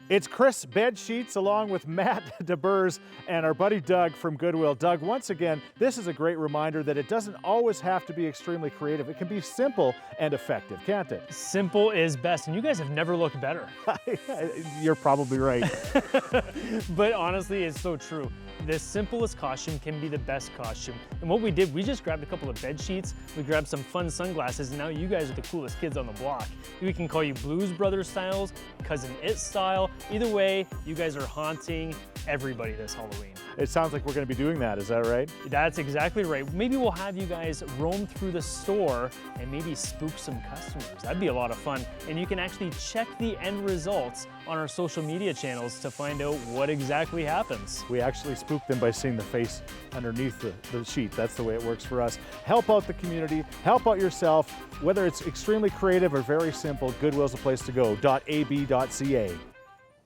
It's Chris Bed Sheets along with Matt DeBurs and our buddy Doug from Goodwill. Doug, once again, this is a great reminder that it doesn't always have to be extremely creative. It can be simple and effective, can't it? Simple is best, and you guys have never looked better. You're probably right. But honestly, it's so true. The simplest costume can be the best costume. And what we did, we just grabbed a couple of bed sheets, we grabbed some fun sunglasses, and now you guys are the coolest kids on the block. We can call you Blues Brothers styles, Cousin It style. Either way, you guys are haunting everybody this Halloween. It sounds like we're going to be doing that, is that right? That's exactly right. Maybe we'll have you guys roam through the store and maybe spook some customers. That'd be a lot of fun. And you can actually check the end results on our social media channels to find out what exactly happens. We actually spook them by seeing the face underneath the sheet. That's the way it works for us. Help out the community, help out yourself. Whether it's extremely creative or very simple, Goodwill's the place to go. .ab.ca.